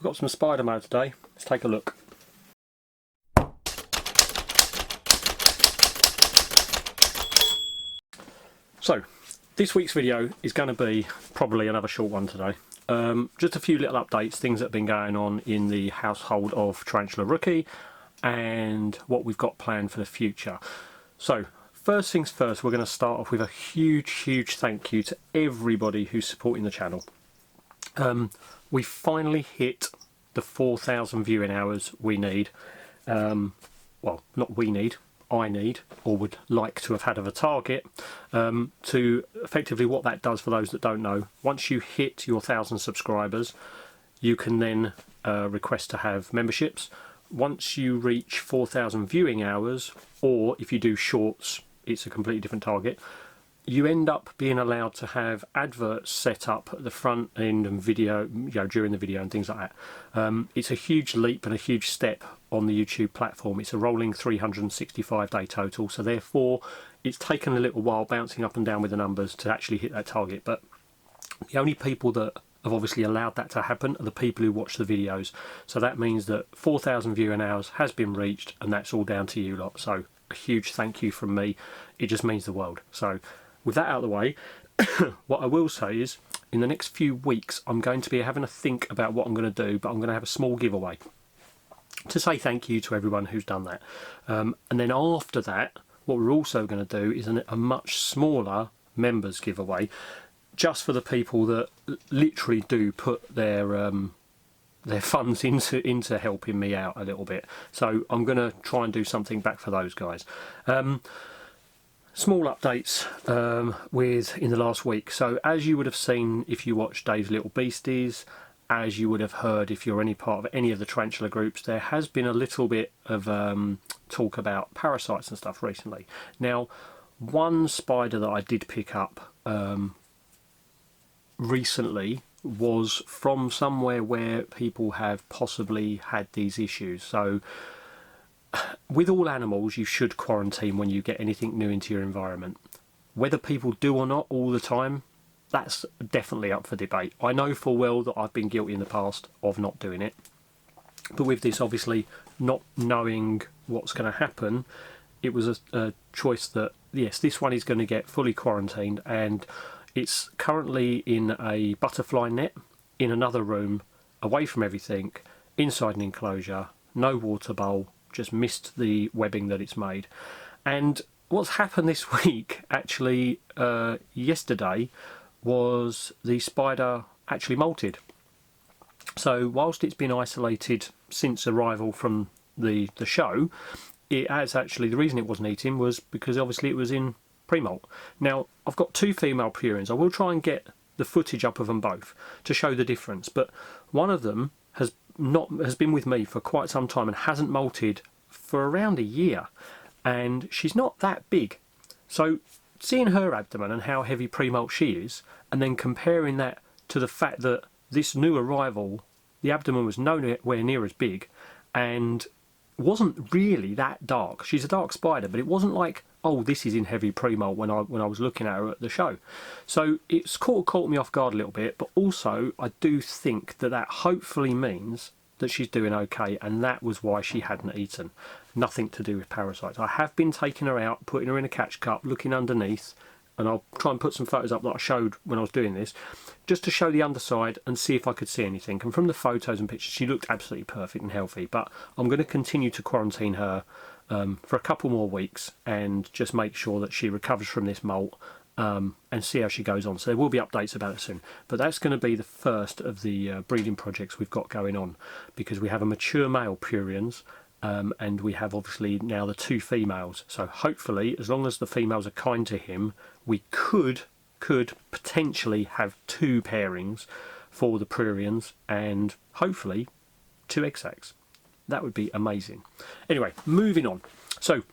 we've got some spider mode today. Let's take a look. So, this week's video is going to be probably another short one today. Just a few little updates, things that have been going on in the household of Tarantula.Rookie and what we've got planned for the future. So, first things first, we're going to start off with a huge thank you to everybody who's supporting the channel. We finally hit the 4,000 viewing hours we need. Well, not we need, I need, or would like to have had of a target, to effectively what that does for those that don't know. Once you hit your 1,000 subscribers, you can then request to have memberships. Once you reach 4,000 viewing hours, or if you do shorts, it's a completely different target, you end up being allowed to have adverts set up at the front end and video, during the video and things like that. It's a huge leap and a huge step on the YouTube platform. It's a rolling 365-day total, so therefore it's taken a little while bouncing up and down with the numbers to actually hit that target. But the only people that have obviously allowed that to happen are the people who watch the videos. So that means that 4,000 viewing hours has been reached, and that's all down to you lot. So a huge thank you from me. It just means the world. So with that out of the way, what I will say is, in the next few weeks, I'm going to be having a think about what I'm going to do, but I'm going to have a small giveaway to say thank you to everyone who's done that. And then after that, what we're also going to do is a much smaller members giveaway, just for the people that literally do put their funds into helping me out a little bit. So I'm going to try and do something back for those guys. Small updates in the last week. So as you would have seen if you watched Dave's Little Beasties, as you would have heard if you're any part of any of the tarantula groups, there has been a little bit of talk about parasites and stuff recently. Now, one spider that I did pick up recently was from somewhere where people have possibly had these issues. So with all animals, you should quarantine when you get anything new into your environment. Whether people do or not all the time, that's definitely up for debate. I know full well that I've been guilty in the past of not doing it. But with this, obviously, not knowing what's going to happen, it was a choice that, yes, this one is going to get fully quarantined, and it's currently in a butterfly net, in another room, away from everything, inside an enclosure, no water bowl, just missed the webbing that it's made. And what's happened this week, actually yesterday, was the spider actually molted. So whilst it's been isolated since arrival from the show, it has actually, the reason it wasn't eating was because obviously it was in pre-molt. Now I've got two female purines. I will try and get the footage up of them both to show the difference, but one of them has been with me for quite some time and hasn't molted for around a year, and she's not that big. So seeing her abdomen and how heavy pre-molt she is, and then comparing that to the fact that this new arrival, the abdomen was nowhere near as big and wasn't really that dark. She's a dark spider, but it wasn't like, oh, this is in heavy pre-molt when I was looking at her at the show. So it's caught me off guard a little bit, but also I do think that hopefully means that she's doing okay, and that was why she hadn't eaten. Nothing to do with parasites. I have been taking her out, putting her in a catch cup, looking underneath, and I'll try and put some photos up that I showed when I was doing this, just to show the underside and see if I could see anything. And from the photos and pictures, she looked absolutely perfect and healthy, but I'm going to continue to quarantine her for a couple more weeks and just make sure that she recovers from this molt, and see how she goes on. So there will be updates about it soon. But that's going to be the first of the breeding projects we've got going on, because we have a mature male purines, and we have obviously now the two females. So hopefully, as long as the females are kind to him, we could potentially have two pairings for the purines, and hopefully 2 egg sacs. That would be amazing. Anyway, moving on. So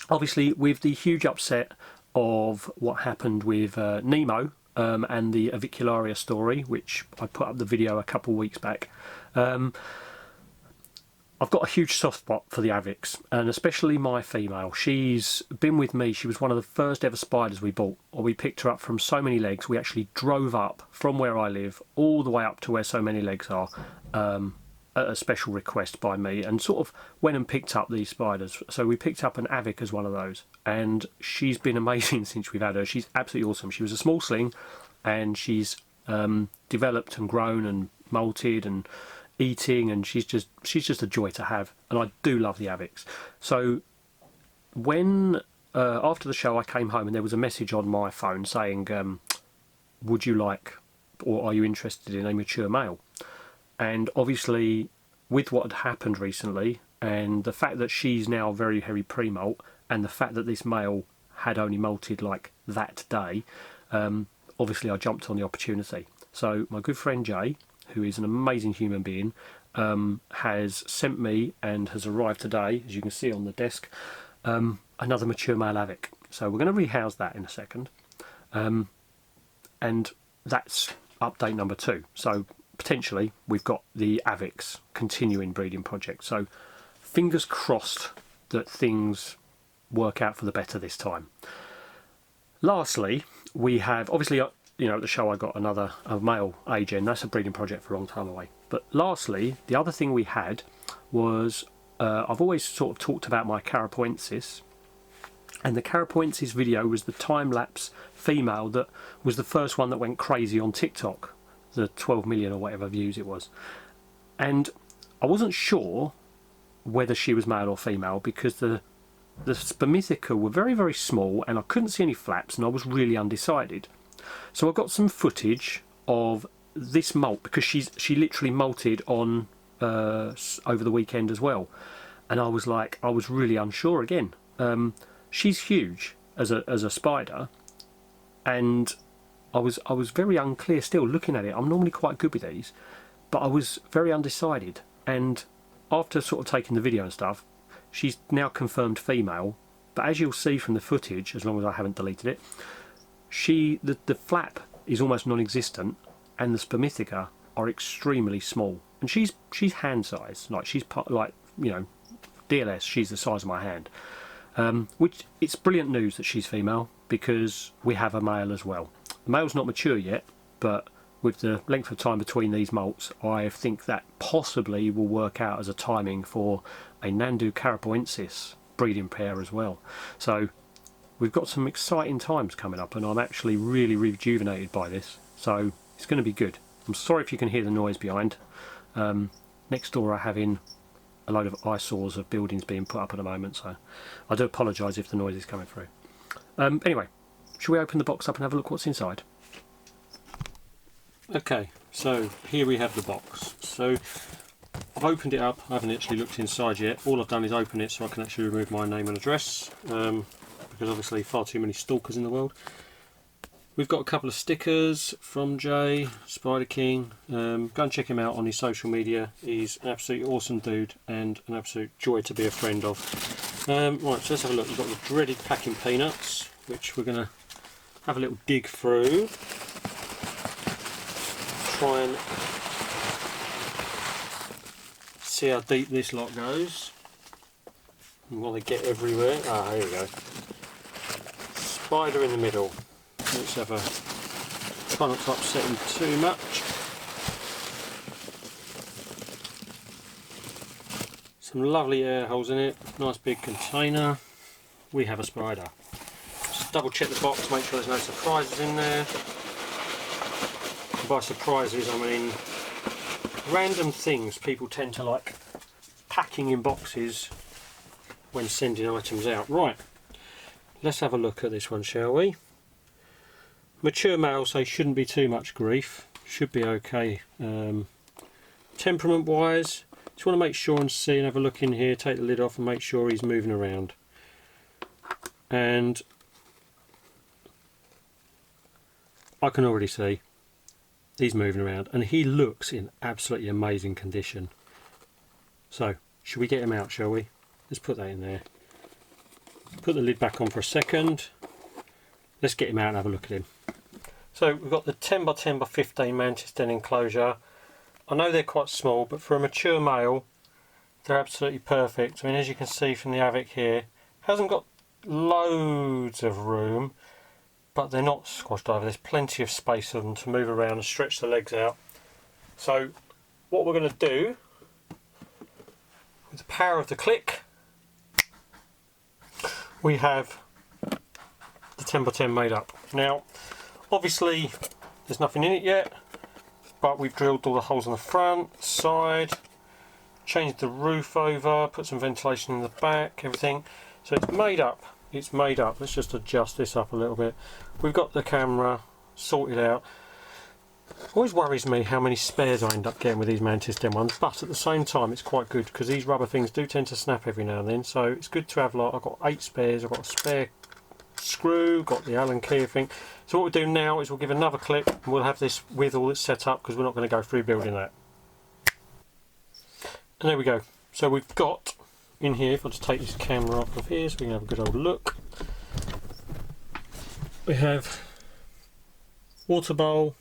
obviously, with the huge upset of what happened with Nemo and the avicularia story, which I put up the video a couple of weeks back, I've got a huge soft spot for the Avics, and especially my female. She's been with me. She was one of the first ever spiders we bought, or we picked her up from So Many Legs. We actually drove up from where I live all the way up to where So Many Legs are, at a special request by me, and sort of went and picked up these spiders. So we picked up an Avic as one of those, and she's been amazing since we've had her. She's absolutely awesome. She was a small sling, and she's developed and grown and molted and eating, and she's just a joy to have, and I do love the Avics. So when after the show I came home, and there was a message on my phone saying, would you like, or are you interested in a mature male? And obviously with what had happened recently, and the fact that she's now very hairy pre-molt, and the fact that this male had only molted like that day, obviously I jumped on the opportunity. So my good friend Jay, who is an amazing human being, has sent me, and has arrived today, as you can see on the desk, another mature male Avic. So we're going to rehouse that in a second, and that's update number 2. So potentially we've got the Avics continuing breeding project. So fingers crossed that things work out for the better this time. Lastly, we have, obviously, you know, at the show I got a male A-gen. That's a breeding project for a long time away. But lastly, the other thing we had was, I've always sort of talked about my Carapoensis, and the Carapoensis video was the time-lapse female that was the first one that went crazy on TikTok, the 12 million or whatever views it was. And I wasn't sure whether she was male or female, because the spermithia were very, very small, and I couldn't see any flaps, and I was really undecided. So I got some footage of this molt, because she literally molted on over the weekend as well, and I was really unsure again. She's huge as a spider, and I was very unclear still looking at it. I'm normally quite good with these, but I was very undecided. And after sort of taking the video and stuff, she's now confirmed female. But as you'll see from the footage, as long as I haven't deleted it, the flap is almost non-existent, and the spermithia are extremely small. And she's hand size, like she's like, you know, DLS. She's the size of my hand. Which, it's brilliant news that she's female, because we have a male as well. The male's not mature yet, but with the length of time between these molts, I think that possibly will work out as a timing for a Nandu Carapoensis breeding pair as well. So we've got some exciting times coming up, and I'm actually really rejuvenated by this. So it's going to be good. I'm sorry if you can hear the noise behind. Next door are having a load of eyesores of buildings being put up at the moment, so I do apologise if the noise is coming through. Anyway, shall we open the box up and have a look what's inside? Okay, so here we have the box. So I've opened it up. I haven't actually looked inside yet. All I've done is open it so I can actually remove my name and address, because obviously far too many stalkers in the world. We've got a couple of stickers from Jay, Spider King. Go and check him out on his social media. He's an absolutely awesome dude and an absolute joy to be a friend of. Right, so let's have a look. We've got the dreaded packing peanuts, which we're going to have a little dig through. Try and see how deep this lot goes and what they get everywhere. Ah, here we go. Spider in the middle. Let's have a try not to upset him too much. Some lovely air holes in it. Nice big container. We have a spider. Just double check the box, make sure there's no surprises in there. By surprises I mean random things people tend to like packing in boxes when sending items out. Right, let's have a look at this one, shall we? Mature male, so shouldn't be too much grief, should be okay. Temperament wise, just want to make sure and see and have a look in here, take the lid off and make sure he's moving around. And I can already see he's moving around, and he looks in absolutely amazing condition. So should we get him out, shall we? Let's put that in there. Put the lid back on for a second. Let's get him out and have a look at him. So we've got the 10 by 10 by 15 mantis den enclosure. I know they're quite small, but for a mature male they're absolutely perfect. I mean, as you can see from the Avic here, hasn't got loads of room, but they're not squashed over. There's plenty of space for them to move around and stretch the legs out. So what we're going to do, with the power of the click, we have the 10x10 made up. Now obviously there's nothing in it yet, but we've drilled all the holes on the front, side, changed the roof over, put some ventilation in the back, everything. So it's made up. It's made up. Let's just adjust this up a little bit. We've got the camera sorted out. Always worries me how many spares I end up getting with these Mantis Den ones, but at the same time it's quite good because these rubber things do tend to snap every now and then, so it's good to have, like, I've got 8 spares, I've got a spare screw, got the Allen key, thing. So what we'll do now is we'll give another click and we'll have this with all that's set up because we're not going to go through building that. And there we go. So we've got in here, if I just take this camera off of here so we can have a good old look, we have water bowl,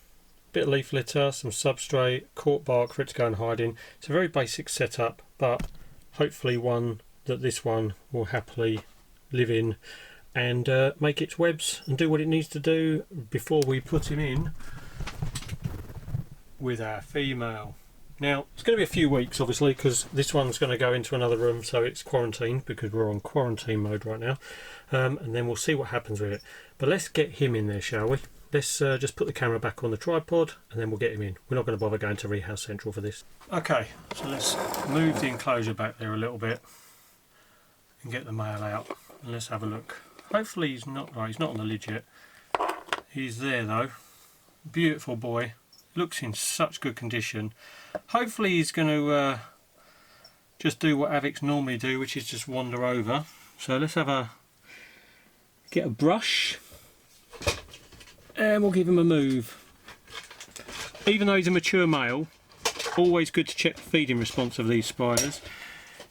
bit of leaf litter, some substrate, cork bark for it to go and hide in. It's a very basic setup, but hopefully one that this one will happily live in and make its webs and do what it needs to do before we put him in with our female. Now it's going to be a few weeks obviously because this one's going to go into another room, so it's quarantined because we're on quarantine mode right now, and then we'll see what happens with it. But let's get him in there, shall we? Let's just put the camera back on the tripod and then we'll get him in. We're not going to bother going to Rehouse Central for this. Okay, so let's move the enclosure back there a little bit and get the male out and let's have a look. Hopefully he's not, right, he's not on the lid yet. He's there though. Beautiful boy. Looks in such good condition. Hopefully he's going to just do what Avics normally do, which is just wander over. So let's get a brush and we'll give him a move. Even though he's a mature male, always good to check the feeding response of these spiders,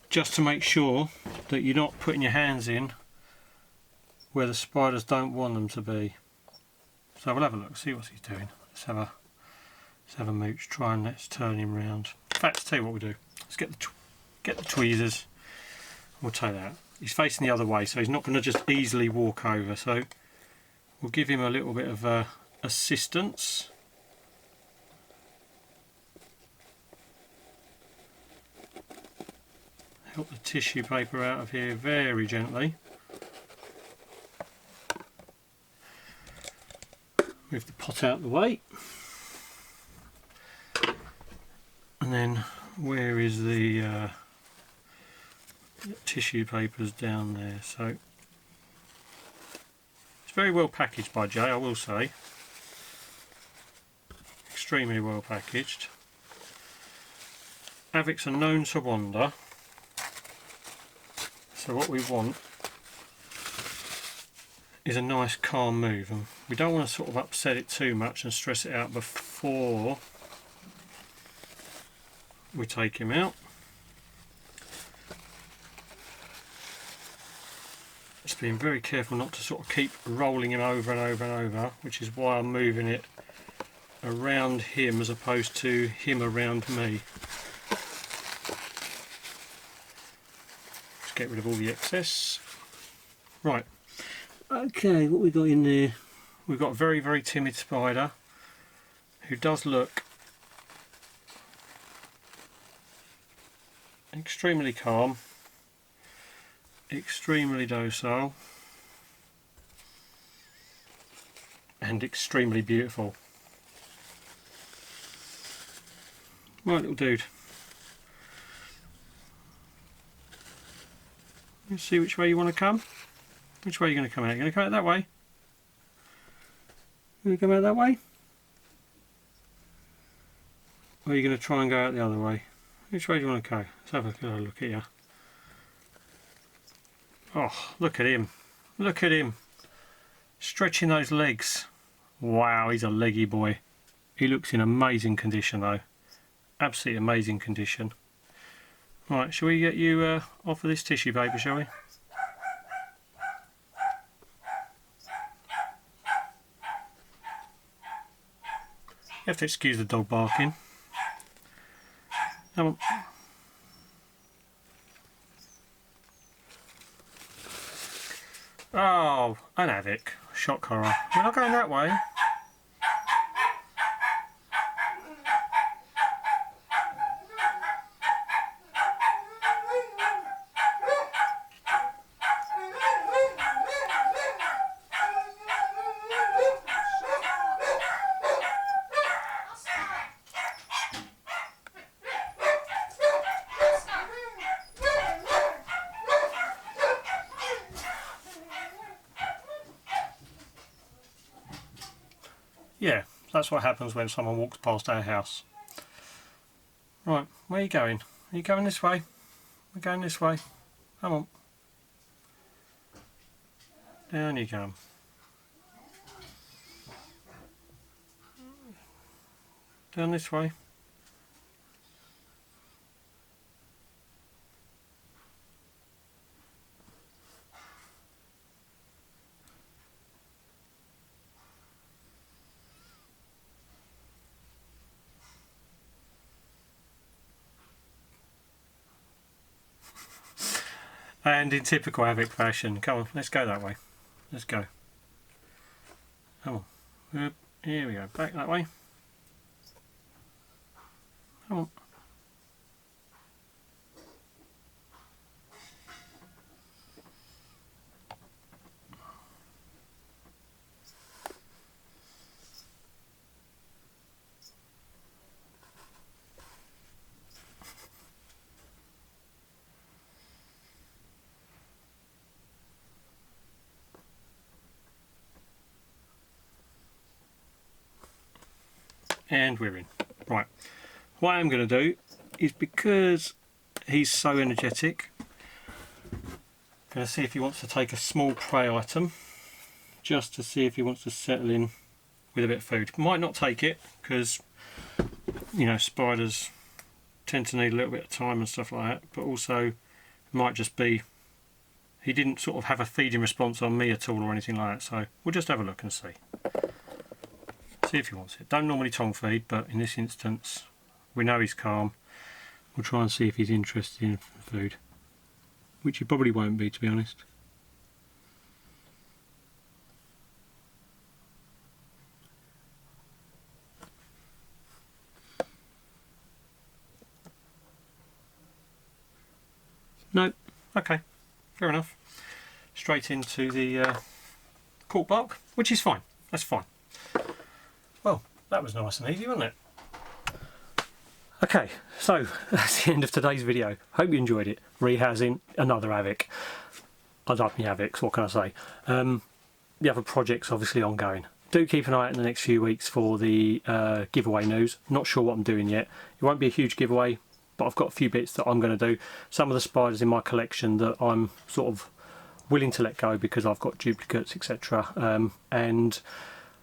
just to make sure that you're not putting your hands in where the spiders don't want them to be. So we'll have a look, see what he's doing. Let's have a mooch, try and let's turn him round. In fact, tell you what we'll do. Let's get the tweezers. We'll take that. He's facing the other way, so he's not going to just easily walk over. So we'll give him a little bit of assistance. Help the tissue paper out of here very gently. Move the pot out of the way. And then where is the tissue papers down there? So it's very well packaged by Jay, I will say. Extremely well packaged. Avics are known to wander. So what we want is a nice calm move, and we don't want to sort of upset it too much and stress it out before we take him out. Just being very careful not to sort of keep rolling him over and over and over, which is why I'm moving it around him as opposed to him around me. Just get rid of all the excess. Right, okay, what we got in there? We've got a very, very timid spider who does look extremely calm, extremely docile, and extremely beautiful. Right, little dude. Let's see which way you want to come. Which way are you going to come out? You're going to come out that way? You're going to come out that way? Or are you going to try and go out the other way? Which way do you want to go? Let's have a look at you. Oh, look at him. Look at him. Stretching those legs. Wow, he's a leggy boy. He looks in amazing condition though. Absolutely amazing condition. Right, shall we get you off of this tissue paper, shall we? You have to excuse the dog barking. Come on. Oh, an havoc. Shock horror. We're not going that way. Yeah, that's what happens when someone walks past our house. Right, where are you going? Are you going this way? We're going this way. Come on. Down you come. Down this way. And in typical havoc fashion, come on, let's go that way. Let's go. Come on. Here we go. Back that way. Come on. And we're in. Right. What I'm going to do is, because he's so energetic, I'm going to see if he wants to take a small prey item, just to see if he wants to settle in with a bit of food. Might not take it, because, you know, spiders tend to need a little bit of time and stuff like that, but also it might just be he didn't sort of have a feeding response on me at all or anything like that, so we'll just have a look and see. See if he wants it. Don't normally tongue feed, but in this instance we know he's calm. We'll try and see if he's interested in food, which he probably won't be, to be honest. No. Okay, fair enough. Straight into the cork block, which is fine. That's fine. Well, that was nice and easy, wasn't it? Okay, so that's the end of today's video. Hope you enjoyed it. Rehousing another havoc. I love my havocs, what can I say? The other project's obviously ongoing. Do keep an eye out in the next few weeks for the giveaway news. Not sure what I'm doing yet. It won't be a huge giveaway, but I've got a few bits that I'm going to do. Some of the spiders in my collection that I'm sort of willing to let go because I've got duplicates, etc. And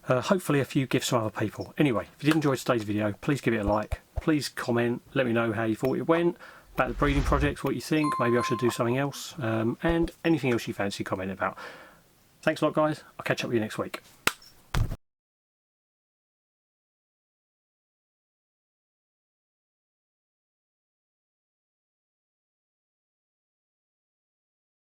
hopefully a few gifts from other people. Anyway, if you did enjoy today's video, please give it a like. Please comment, let me know how you thought it went, about the breeding projects, what you think, maybe I should do something else, and anything else you fancy commenting about. Thanks a lot, guys. I'll catch up with you next week.